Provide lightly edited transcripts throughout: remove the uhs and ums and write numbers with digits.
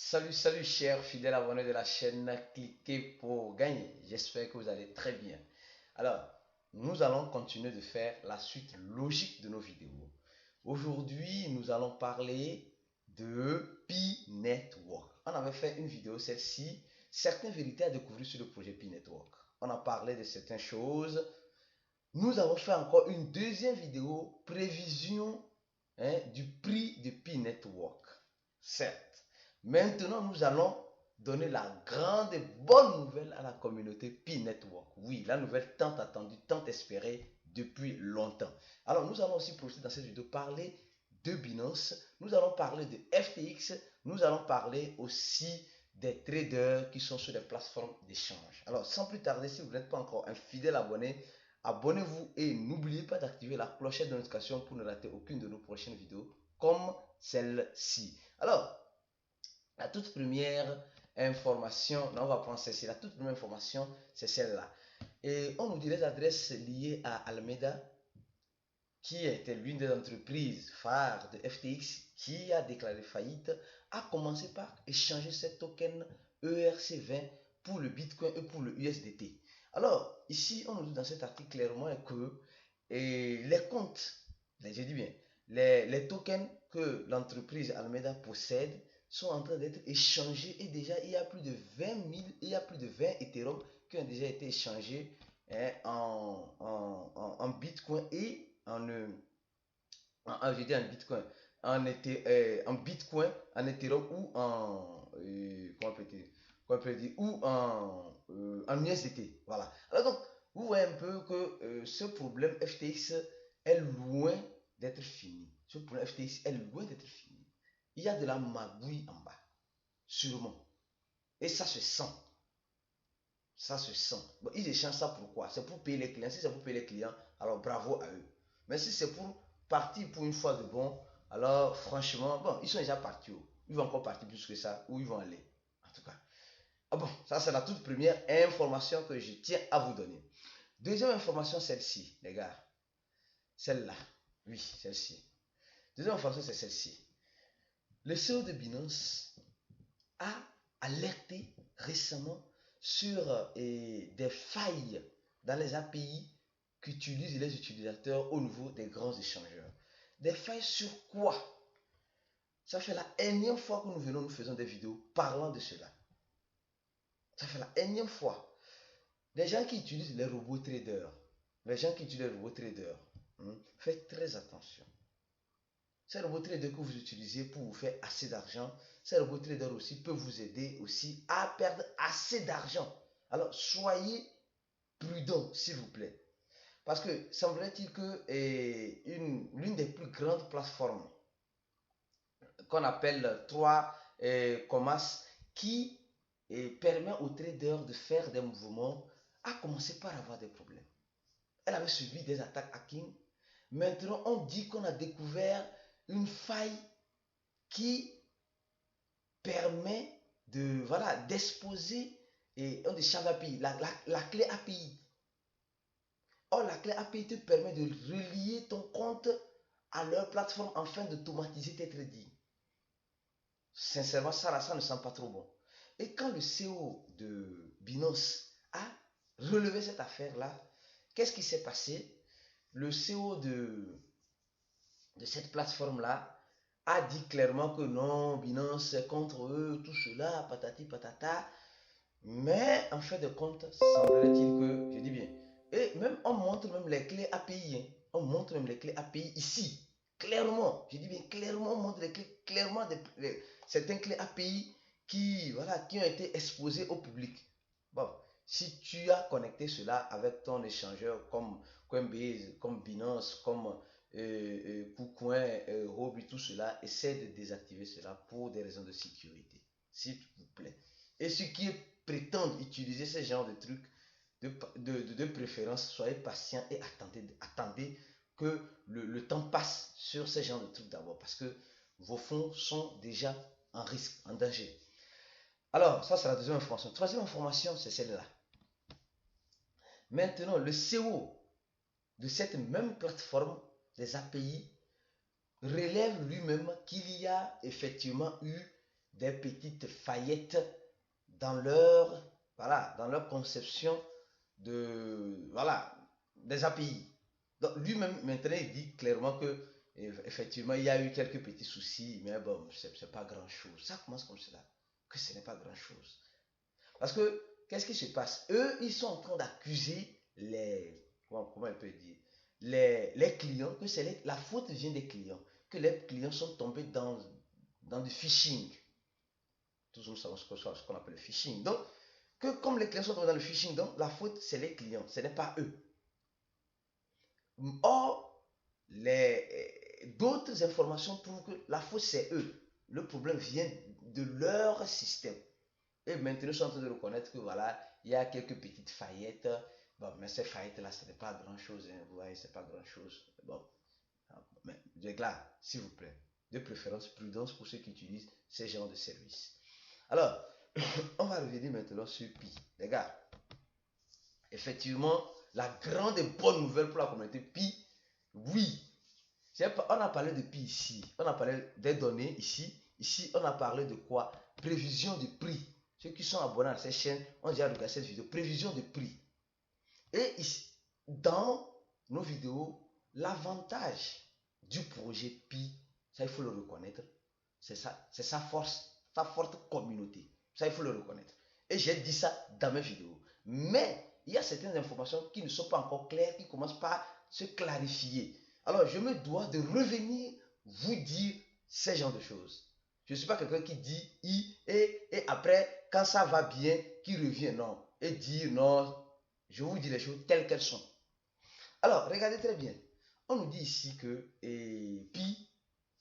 Salut chers fidèles abonnés de la chaîne, cliquez pour gagner. J'espère que vous allez très bien. Alors, nous allons continuer de faire la suite logique de nos vidéos. Aujourd'hui, nous allons parler de Pi Network. On avait fait une vidéo, celle-ci, certaines vérités à découvrir sur le projet Pi Network. On a parlé de certaines choses. Nous avons fait encore une deuxième vidéo, prévision du prix de Pi Network. Certes. Maintenant, nous allons donner la grande et bonne nouvelle à la communauté Pi Network. Oui, la nouvelle tant attendue, tant espérée depuis longtemps. Alors, nous allons aussi profiter dans cette vidéo parler de Binance. Nous allons parler de FTX. Nous allons parler aussi des traders qui sont sur des plateformes d'échange. Alors, sans plus tarder, si vous n'êtes pas encore un fidèle abonné, abonnez-vous et n'oubliez pas d'activer la clochette de notification pour ne rater aucune de nos prochaines vidéos comme celle-ci. Alors, la toute première information, non, on va prendre celle-ci. La toute première information, c'est celle-là. Et on nous dit les adresses liées à Alameda, qui était l'une des entreprises phares de FTX, qui a déclaré faillite, a commencé par échanger ses tokens ERC20 pour le Bitcoin et pour le USDT. Alors, ici, on nous dit dans cet article clairement que les comptes, je dis bien, les tokens que l'entreprise Alameda possède sont en train d'être échangés et déjà il y a plus de 20 000, il y a plus de 20 Ethereum qui ont déjà été échangés en Bitcoin et je dis en Bitcoin, en Bitcoin, en Ethereum ou comment peut dire, ou en USDT. Voilà. Alors donc, vous voyez un peu que ce problème FTX est loin d'être fini. Ce problème FTX est loin d'être fini. Il y a de la magouille en bas, sûrement. Et ça se sent. Ça se sent. Bon, ils échangent ça pourquoi? C'est pour payer les clients. Si c'est pour payer les clients, alors bravo à eux. Mais si c'est pour partir pour une fois de bon, alors franchement, bon, ils sont déjà partis. Ils vont encore partir plus que ça. Où ils vont aller? En tout cas. Ah bon, ça c'est la toute première information que je tiens à vous donner. Deuxième information, celle-ci, les gars. Celle-là. Oui, celle-ci. Deuxième information, c'est celle-ci. Le CEO de Binance a alerté récemment sur des failles dans les API qu'utilisent les utilisateurs au niveau des grands échangeurs. Des failles sur quoi? Ça fait la énième fois que nous faisons des vidéos parlant de cela. Ça fait la énième fois. Les gens qui utilisent les robots traders, faites très attention. Ces robots traders que vous utilisez pour vous faire assez d'argent, ces robots traders aussi peuvent vous aider aussi à perdre assez d'argent. Alors, soyez prudents, s'il vous plaît. Parce que semblerait-il que l'une des plus grandes plateformes qu'on appelle 3 Commerce qui permet aux traders de faire des mouvements a commencé par avoir des problèmes. Elle avait subi des attaques hacking. Maintenant, on dit qu'on a découvert une faille qui permet de d'exposer la clé API. Or, la clé API te permet de relier ton compte à leur plateforme afin d'automatiser tes trading. Sincèrement, ça ne sent pas trop bon. Et quand le CEO de Binance a relevé cette affaire-là, qu'est-ce qui s'est passé? Le CEO de cette plateforme-là a dit clairement que non, Binance est contre eux, tout cela, patati patata. Mais en fait de compte, semblerait-il que, je dis bien, et même on montre même les clés API, on montre même les clés API ici, clairement, je dis bien clairement, on montre les clés, clairement certaines clés API qui ont été exposées au public. Bon, si tu as connecté cela avec ton échangeur comme Coinbase, comme Binance, comme KuCoin, Huobi, tout cela, essaie de désactiver cela pour des raisons de sécurité, s'il vous plaît. Et ceux qui prétendent utiliser ce genre de trucs, de préférence, soyez patients et attendez que le temps passe sur ce genre de trucs d'abord, parce que vos fonds sont déjà en risque, en danger. Alors, ça c'est la deuxième information. Troisième information, c'est celle-là. Maintenant, le CEO de cette même plateforme des API relève lui-même qu'il y a effectivement eu des petites faillettes dans leur, voilà, dans leur conception de, voilà, des API. Donc lui-même, maintenant, il dit clairement que effectivement, il y a eu quelques petits soucis, mais bon, c'est pas grand-chose. Ça commence comme cela, que ce n'est pas grand-chose. Parce que, qu'est-ce qui se passe? Eux, ils sont en train d'accuser comment elle peut dire, les clients, que la faute vient des clients, que les clients sont tombés dans du phishing. Tous nous savons ce qu'on appelle le phishing. Donc, que comme les clients sont tombés dans le phishing, donc la faute, c'est les clients, ce n'est pas eux. Or, d'autres informations prouvent que la faute, c'est eux. Le problème vient de leur système. Et maintenant, je suis en train de reconnaître que voilà, il y a quelques petites faillettes. Bon, mais ces faillettes-là, ce n'est pas grand-chose. Hein, vous voyez, c'est pas grand-chose. Bon, mais là, s'il vous plaît, de préférence, prudence pour ceux qui utilisent ces genres de services. Alors, on va revenir maintenant sur Pi. Les gars, effectivement, la grande et bonne nouvelle pour la communauté Pi, oui, on a parlé de Pi ici, on a parlé des données ici. Ici, on a parlé de quoi? Prévision de prix. Ceux qui sont abonnés à cette chaîne ont déjà regardé cette vidéo. Prévision de prix. Et ici, dans nos vidéos, l'avantage du projet Pi, ça il faut le reconnaître, c'est sa force, sa forte communauté. Ça il faut le reconnaître. Et j'ai dit ça dans mes vidéos. Mais il y a certaines informations qui ne sont pas encore claires, qui commencent par se clarifier. Alors je me dois de revenir vous dire ces genres de choses. Je ne suis pas quelqu'un qui dit I et après, quand ça va bien, qui revient, non. Et dire non, je vous dis les choses telles qu'elles sont. Alors, regardez très bien. On nous dit ici que Pi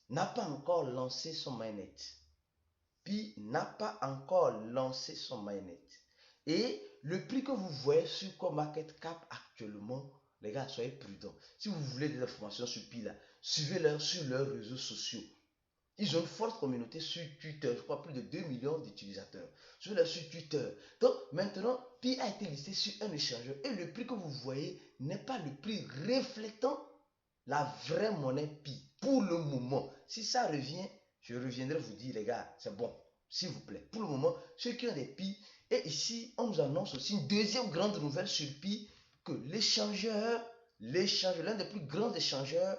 n'a pas encore lancé son mainnet. Pi n'a pas encore lancé son mainnet. Et le prix que vous voyez sur CoinMarketCap actuellement, les gars, soyez prudents. Si vous voulez des informations sur Pi, là, suivez-leur sur leurs réseaux sociaux. Ils ont une forte communauté sur Twitter, je crois plus de 2 millions d'utilisateurs. Sur Twitter. Donc maintenant, Pi a été listé sur un échangeur et le prix que vous voyez n'est pas le prix reflétant la vraie monnaie Pi pour le moment. Si ça revient, je reviendrai vous dire, les gars, c'est bon, s'il vous plaît. Pour le moment, ceux qui ont des Pi, et ici, on nous annonce aussi une deuxième grande nouvelle sur Pi, que l'échangeur, l'un des plus grands échangeurs,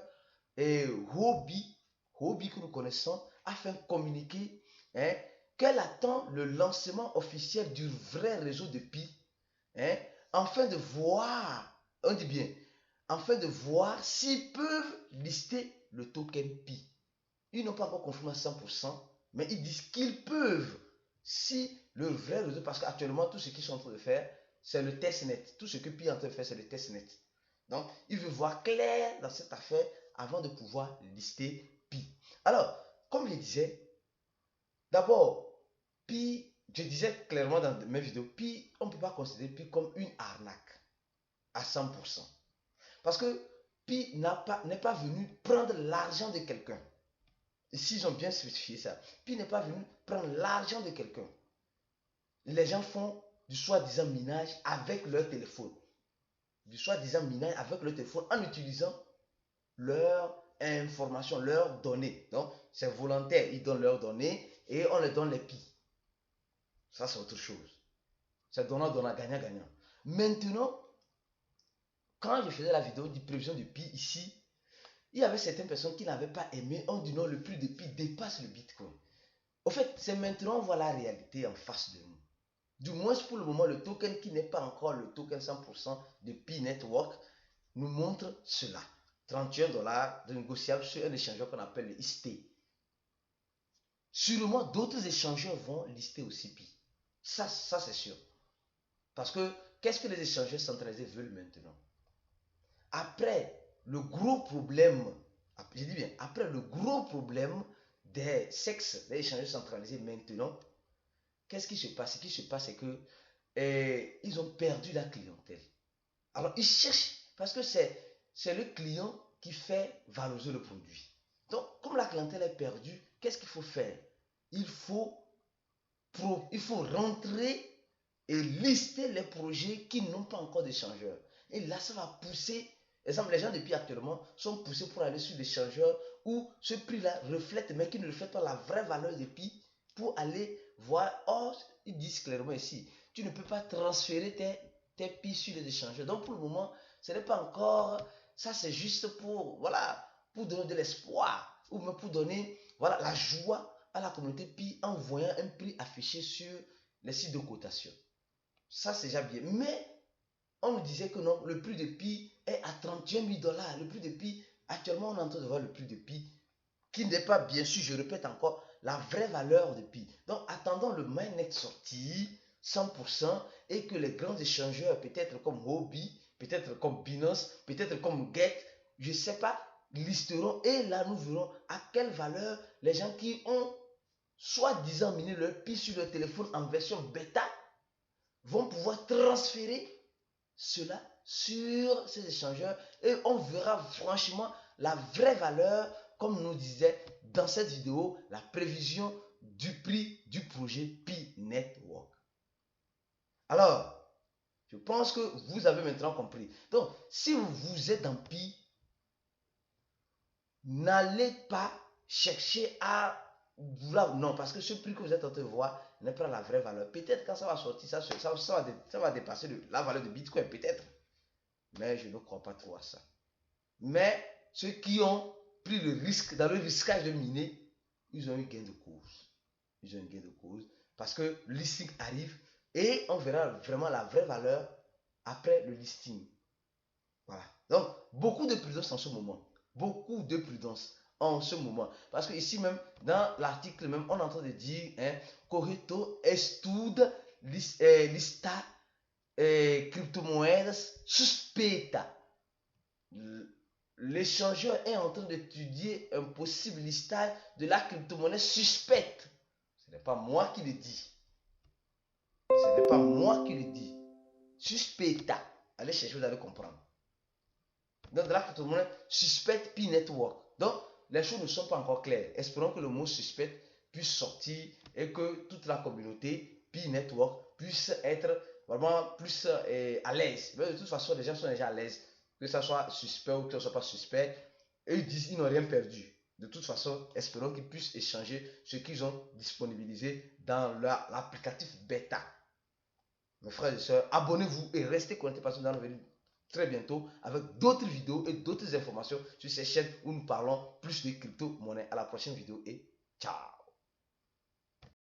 est Huobi que nous connaissons, a fait communiquer qu'elle attend le lancement officiel du vrai réseau de Pi, afin de voir, on dit bien, afin de voir s'ils peuvent lister le token Pi. Ils n'ont pas encore confirmé à 100%, mais ils disent qu'ils peuvent, si le vrai réseau, parce qu'actuellement, tout ce qu'ils sont en train de faire, c'est le testnet. Tout ce que Pi est en train de faire, c'est le testnet. Donc, ils veulent voir clair dans cette affaire avant de pouvoir lister Pi. Alors, comme je disais, d'abord, Pi, je disais clairement dans mes vidéos, Pi, on ne peut pas considérer Pi comme une arnaque à 100%. Parce que Pi n'est pas venu prendre l'argent de quelqu'un. Ici, ils ont bien spécifié ça. Pi n'est pas venu prendre l'argent de quelqu'un. Les gens font du soi-disant minage avec leur téléphone. Du soi-disant minage avec leur téléphone en utilisant leur information, leurs données. Donc, c'est volontaire. Ils donnent leurs données et on leur donne les Pi. Ça, c'est autre chose. C'est donnant, gagnant. Maintenant, quand je faisais la vidéo de prévision de Pi ici, il y avait certaines personnes qui n'avaient pas aimé. On dit non, le prix de Pi dépasse le Bitcoin. Au fait, c'est maintenant on voit la réalité en face de nous. Du moins pour le moment, le token qui n'est pas encore le token 100% de Pi Network nous montre cela. 31 dollars négociable sur un échangeur qu'on appelle le IST. Sûrement, d'autres échangeurs vont lister aussi Pi. Ça c'est sûr. Parce que, qu'est-ce que les échangeurs centralisés veulent maintenant? Après le gros problème, je dis bien, après le gros problème des sexes, des échangeurs centralisés maintenant, qu'est-ce qui se passe? Ce qui se passe, c'est que ils ont perdu la clientèle. Alors, ils cherchent, parce que c'est le client qui fait valoriser le produit. Donc, comme la clientèle est perdue, qu'est-ce qu'il faut faire? Il faut rentrer et lister les projets qui n'ont pas encore d'échangeur. Et là, ça va pousser. Exemple, les gens depuis actuellement sont poussés pour aller sur l'échangeur où ce prix-là reflète, mais qui ne reflète pas la vraie valeur des Pi pour aller voir. Or, ils disent clairement ici, tu ne peux pas transférer tes Pi sur les échangeurs. Donc pour le moment, ce n'est pas encore, ça c'est juste pour, voilà, pour donner de l'espoir, ou même pour donner, voilà, la joie à la communauté Pi en voyant un prix affiché sur les sites de cotation. Ça c'est déjà bien. Mais on nous disait que non, le prix de Pi est à 31 000 $. Le prix de Pi, actuellement on est en train de voir le prix de Pi, qui n'est pas, bien sûr, je répète encore, la vraie valeur de Pi. Donc attendons le mainnet sorti 100% et que les grands échangeurs, peut-être comme Huobi, peut-être comme Binance, peut-être comme Get, je ne sais pas, listeront et là nous verrons à quelle valeur les gens qui ont soi-disant miné leur Pi sur leur téléphone en version bêta vont pouvoir transférer cela sur ces échangeurs et on verra franchement la vraie valeur, comme nous disait dans cette vidéo, la prévision du prix du projet Pi Network. Alors, je pense que vous avez maintenant compris. Donc, si vous êtes en Pi, n'allez pas chercher à vouloir, non, parce que ce prix que vous êtes en train de voir n'est pas la vraie valeur. Peut-être quand ça va sortir, ça va dépasser la valeur de Bitcoin, peut-être. Mais je ne crois pas trop à ça. Mais ceux qui ont pris le risque, dans le risquage de miner, ils ont eu gain de cause. Ils ont eu gain de cause parce que le listing arrive et on verra vraiment la vraie valeur après le listing. Voilà. Donc, beaucoup de prudence en ce moment. Beaucoup de prudence en ce moment. Parce que ici même, dans l'article même, on est en train de dire Correto estuda lista criptomoedas suspecta. L'échangeur est en train d'étudier un possible listage de la crypto-monnaie suspecte. Ce n'est pas moi qui le dis. Ce n'est pas moi qui le dis. Suspecta. Allez chercher, vous allez comprendre. Donc, de la crypto-monnaie suspecte Pi Network. Donc, les choses ne sont pas encore claires. Espérons que le mot suspect puisse sortir et que toute la communauté Pi Network puisse être vraiment plus à l'aise. Mais de toute façon, les gens sont déjà à l'aise. Que ça soit suspect ou que ça soit pas suspect. Et ils disent qu'ils n'ont rien perdu. De toute façon, espérons qu'ils puissent échanger ce qu'ils ont disponibilisé dans l'applicatif bêta. Mes frères et sœurs, abonnez-vous et restez connectés parce que nous allons venir très bientôt avec d'autres vidéos et d'autres informations sur ces chaînes où nous parlons plus de crypto-monnaie. À la prochaine vidéo et ciao!